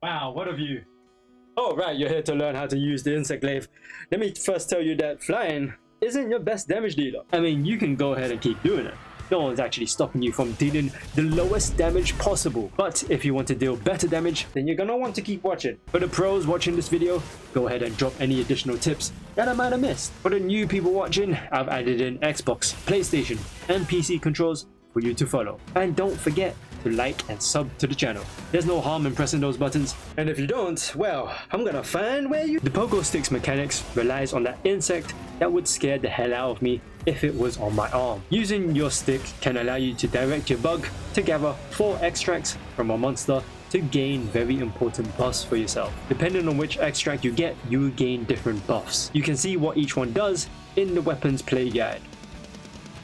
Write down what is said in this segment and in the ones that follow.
Wow, what of you? Oh right, you're here to learn how to use the Insect Glaive. Let me first tell you that flying isn't your best damage dealer. I mean, you can go ahead and keep doing it. No one's actually stopping you from dealing the lowest damage possible. But if you want to deal better damage, then you're gonna want to keep watching. For the pros watching this video, go ahead and drop any additional tips that I might have missed. For the new people watching, I've added in Xbox, PlayStation, and PC controls for you to follow. And don't forget to like and sub to the channel. There's no harm in pressing those buttons, and if you don't, well, I'm gonna find where you... The pogo sticks mechanics relies on that insect that would scare the hell out of me if it was on my arm. Using your stick can allow you to direct your bug to gather 4 extracts from a monster to gain very important buffs for yourself. Depending on which extract you get, you will gain different buffs. You can see what each one does in the weapons play guide.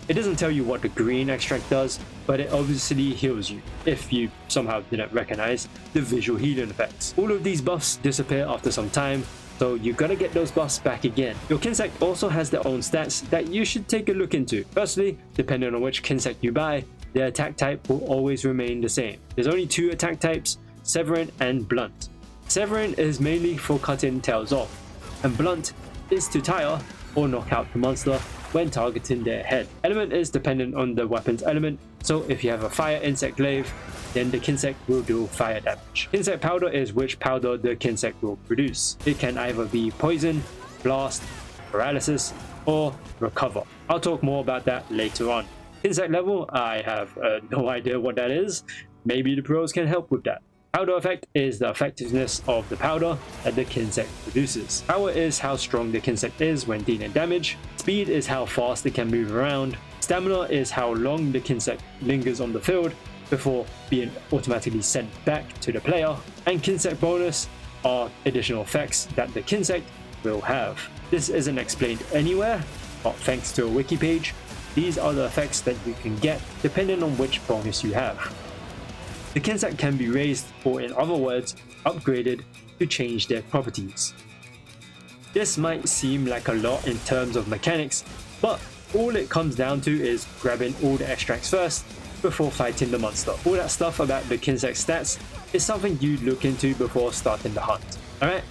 It doesn't tell you what the green extract does, but it obviously heals you, if you somehow didn't recognize the visual healing effects. All of these buffs disappear after some time, so you gotta get those buffs back again. Your Kinsect also has their own stats that you should take a look into. Firstly, depending on which Kinsect you buy, their attack type will always remain the same. There's only 2 attack types, Severing and Blunt. Severing is mainly for cutting tails off, and Blunt is to tire or knock out the monster when targeting their head. Element is dependent on the weapon's element, so if you have a fire Insect Glaive, then the Kinsect will do fire damage. Kinsect powder is which powder the Kinsect will produce. It can either be poison, blast, paralysis, or recover. I'll talk more about that later on. Kinsect level, I have no idea what that is. Maybe the pros can help with that. Powder effect is the effectiveness of the powder that the Kinsect produces. Power is how strong the Kinsect is when dealing damage. Speed is how fast it can move around. Stamina is how long the Kinsect lingers on the field before being automatically sent back to the player. And Kinsect bonus are additional effects that the Kinsect will have. This isn't explained anywhere, but thanks to a wiki page, these are the effects that you can get depending on which bonus you have. The Kinsect can be raised, or in other words, upgraded to change their properties. This might seem like a lot in terms of mechanics, but all it comes down to is grabbing all the extracts first before fighting the monster. All that stuff about the Kinsect stats is something you'd look into before starting the hunt. Alright,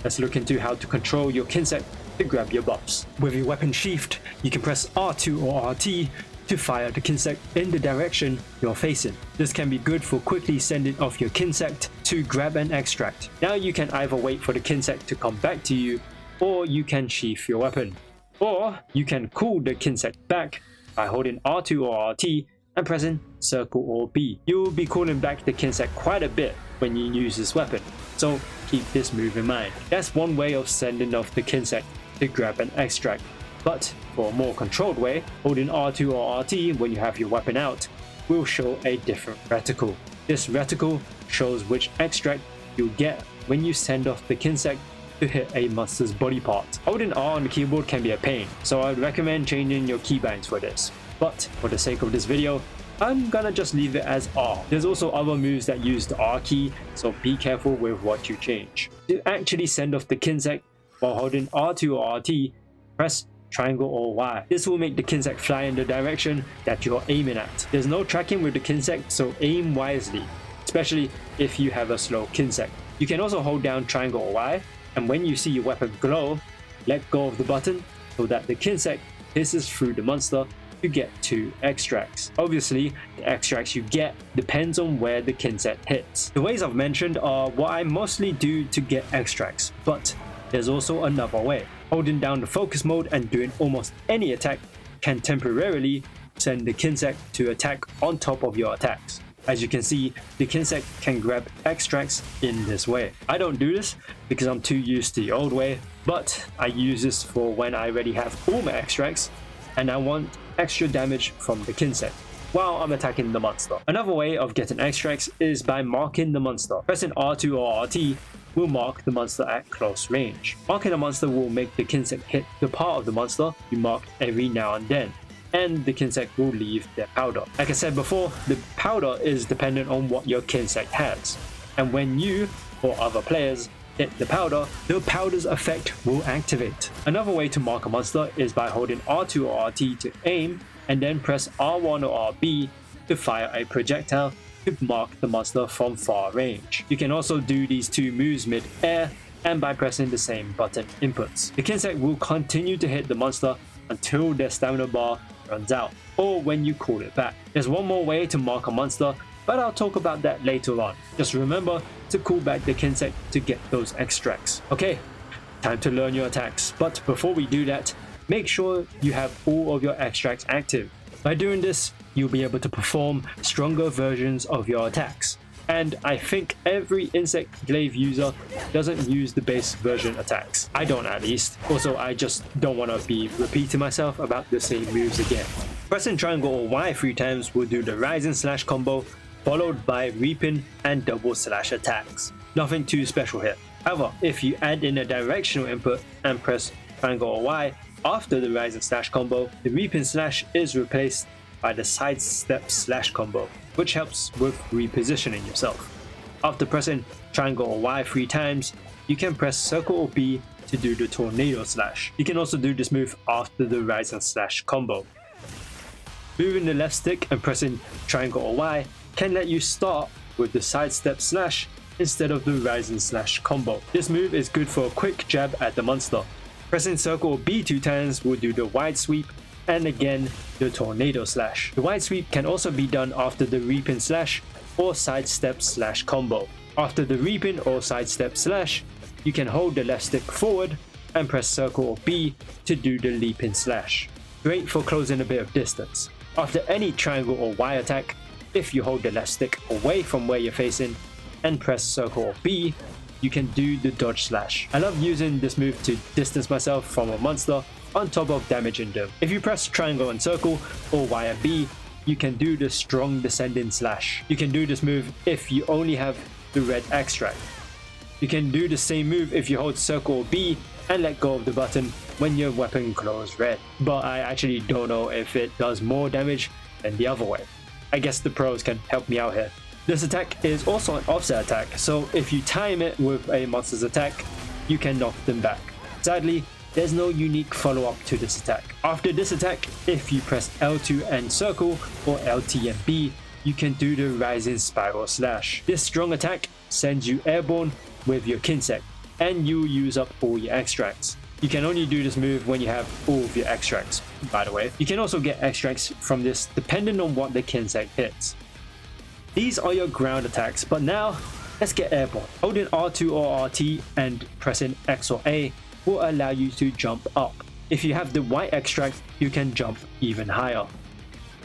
let's look into how to control your Kinsect to grab your buffs. With your weapon sheathed, you can press R2 or RT to fire the Kinsect in the direction you're facing. This can be good for quickly sending off your Kinsect to grab an extract. Now you can either wait for the Kinsect to come back to you, or you can sheath your weapon. Or you can call the Kinsect back by holding R2 or RT and pressing circle or B. You will be calling back the Kinsect quite a bit when you use this weapon, so keep this move in mind. That's one way of sending off the Kinsect to grab an extract. But for a more controlled way, holding R2 or RT when you have your weapon out will show a different reticle. This reticle shows which extract you'll get when you send off the Kinsect to hit a monster's body part. Holding R on the keyboard can be a pain, so I'd recommend changing your keybinds for this. But for the sake of this video, I'm gonna just leave it as R. There's also other moves that use the R key, so be careful with what you change. To actually send off the Kinsect while holding R2 or RT, press triangle or Y. This will make the Kinsect fly in the direction that you're aiming at. There's no tracking with the Kinsect, so aim wisely, especially if you have a slow Kinsect. You can also hold down triangle or Y, and when you see your weapon glow, let go of the button so that the Kinsect pisses through the monster to get 2 extracts. Obviously, the extracts you get depends on where the Kinsect hits. The ways I've mentioned are what I mostly do to get extracts, but there's also another way. Holding down the focus mode and doing almost any attack can temporarily send the Kinsect to attack on top of your attacks. As you can see, the Kinsect can grab extracts in this way. I don't do this because I'm too used to the old way, but I use this for when I already have all my extracts and I want extra damage from the Kinsect while I'm attacking the monster. Another way of getting extracts is by marking the monster. Pressing R2 or RT will mark the monster at close range. Marking a monster will make the Kinsect hit the part of the monster you marked every now and then, and the Kinsect will leave their powder. Like I said before, the powder is dependent on what your Kinsect has, and when you or other players hit the powder's effect will activate. Another way to mark a monster is by holding R2 or RT to aim, and then press R1 or RB to fire a projectile to mark the monster from far range. You can also do these two moves mid-air and by pressing the same button inputs. The Kinsect will continue to hit the monster until their stamina bar runs out, or when you call it back. There's one more way to mark a monster, but I'll talk about that later on. Just remember to call back the Kinsect to get those extracts. Okay, time to learn your attacks, but before we do that, make sure you have all of your extracts active. By doing this, you'll be able to perform stronger versions of your attacks. And I think every Insect Glaive user doesn't use the base version attacks. I don't, at least. Also, I just don't want to be repeating myself about the same moves again. Pressing triangle or Y 3 times will do the rising slash combo, followed by reaping and double slash attacks. Nothing too special here. However, if you add in a directional input and press triangle or Y after the rising slash combo, the reaping slash is replaced by the sidestep slash combo, which helps with repositioning yourself. After pressing triangle or Y 3 times, you can press circle or B to do the tornado slash. You can also do this move after the rising slash combo. Moving the left stick and pressing triangle or Y can let you start with the sidestep slash instead of the rising slash combo. This move is good for a quick jab at the monster. Pressing circle or B 2 times will do the wide sweep and again the tornado slash. The wide sweep can also be done after the reaping slash or sidestep slash combo. After the reaping or sidestep slash, you can hold the left stick forward and press circle or B to do the leaping slash. Great for closing a bit of distance. After any triangle or Y attack, if you hold the left stick away from where you're facing and press circle or B, you can do the dodge slash. I love using this move to distance myself from a monster on top of damaging them. If you press triangle and circle or Y and B, you can do the strong descending slash. You can do this move if you only have the red extract. You can do the same move if you hold circle or B and let go of the button when your weapon glows red. But I actually don't know if it does more damage than the other way. I guess the pros can help me out here. This attack is also an offset attack, so if you time it with a monster's attack, you can knock them back. Sadly, there's no unique follow-up to this attack. After this attack, if you press L2 and circle or LT and B, you can do the rising spiral slash. This strong attack sends you airborne with your Kinsect, and you use up all your extracts. You can only do this move when you have all of your extracts, by the way. You can also get extracts from this depending on what the Kinsect hits. These are your ground attacks, but now let's get airborne. Holding R2 or RT and pressing X or A will allow you to jump up. If you have the white extract, you can jump even higher.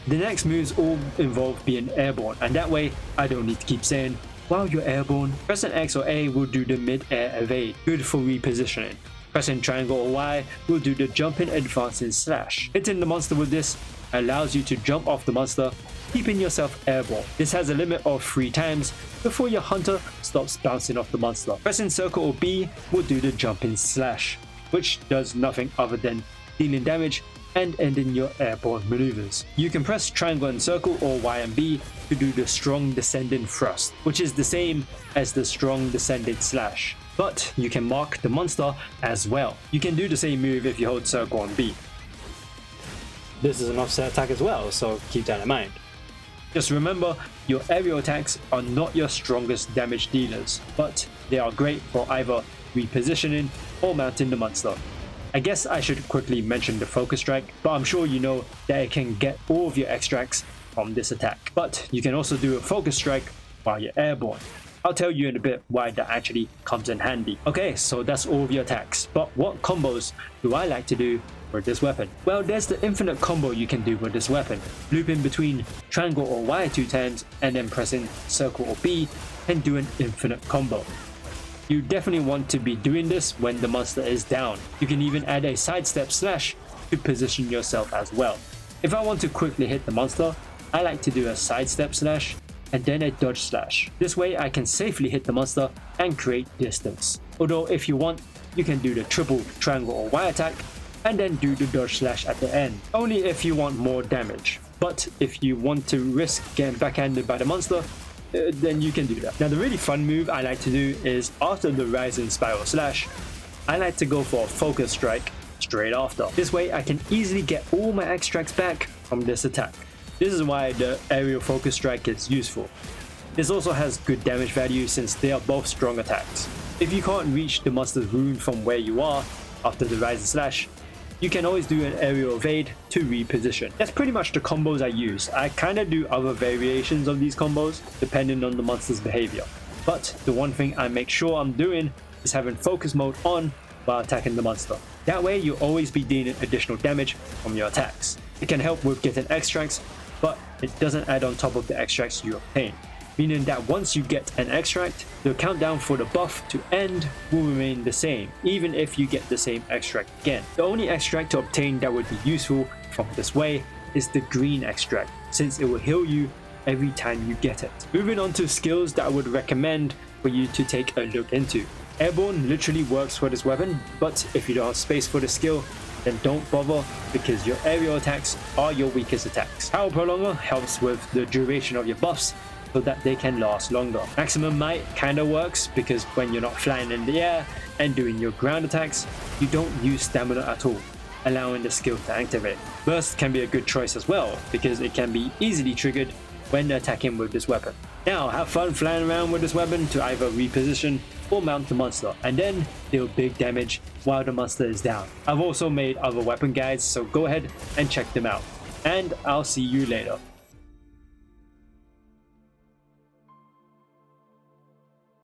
The next moves all involve being airborne, and that way I don't need to keep saying, while you're airborne, pressing X or A will do the mid-air evade, good for repositioning. Pressing triangle or Y will do the jumping advancing slash. Hitting the monster with this allows you to jump off the monster, keeping yourself airborne. This has a limit of 3 times before your hunter stops bouncing off the monster. Pressing circle or B will do the jumping slash, which does nothing other than dealing damage and ending your airborne maneuvers. You can press triangle and circle or Y and B to do the strong descending thrust, which is the same as the strong descending slash. But you can mark the monster as well. You can do the same move if you hold circle and B. This is an offset attack as well, so keep that in mind. Just remember, your aerial attacks are not your strongest damage dealers, but they are great for either repositioning or mounting the monster. I guess I should quickly mention the focus strike, but I'm sure you know that it can get all of your extracts from this attack. But you can also do a focus strike while you're airborne. I'll tell you in a bit why that actually comes in handy. Okay, so that's all of your attacks, but what combos do I like to do with this weapon? Well, there's the infinite combo you can do with this weapon. Looping between triangle or Y 2 times and then pressing circle or B and do an infinite combo. You definitely want to be doing this when the monster is down. You can even add a sidestep slash to position yourself as well. If I want to quickly hit the monster, I like to do a sidestep slash and then a dodge slash. This way I can safely hit the monster and create distance. Although if you want, you can do the triple triangle or Y attack and then do the dodge slash at the end, only if you want more damage. But if you want to risk getting backhanded by the monster, then you can do that. Now the really fun move I like to do is after the rising spiral slash, I like to go for a focus strike straight after. This way I can easily get all my extracts back from this attack. This is why the aerial focus strike is useful. This also has good damage value since they are both strong attacks. If you can't reach the monster's rune from where you are after the Rise and Slash, you can always do an aerial evade to reposition. That's pretty much the combos I use. I kinda do other variations of these combos depending on the monster's behavior. But the one thing I make sure I'm doing is having focus mode on while attacking the monster. That way you'll always be dealing additional damage from your attacks. It can help with getting extracts, but it doesn't add on top of the extracts you obtain. Meaning that once you get an extract, the countdown for the buff to end will remain the same, even if you get the same extract again. The only extract to obtain that would be useful from this way is the green extract, since it will heal you every time you get it. Moving on to skills that I would recommend for you to take a look into. Airborne literally works for this weapon, but if you don't have space for the skill, then don't bother because your aerial attacks are your weakest attacks. Power Prolonger helps with the duration of your buffs so that they can last longer. Maximum Might kinda works because when you're not flying in the air and doing your ground attacks, you don't use stamina at all, allowing the skill to activate. Burst can be a good choice as well because it can be easily triggered when attacking with this weapon. Now have fun flying around with this weapon to either reposition or mount the monster and then deal big damage while the monster is down. I've also made other weapon guides, so go ahead and check them out. And I'll see you later.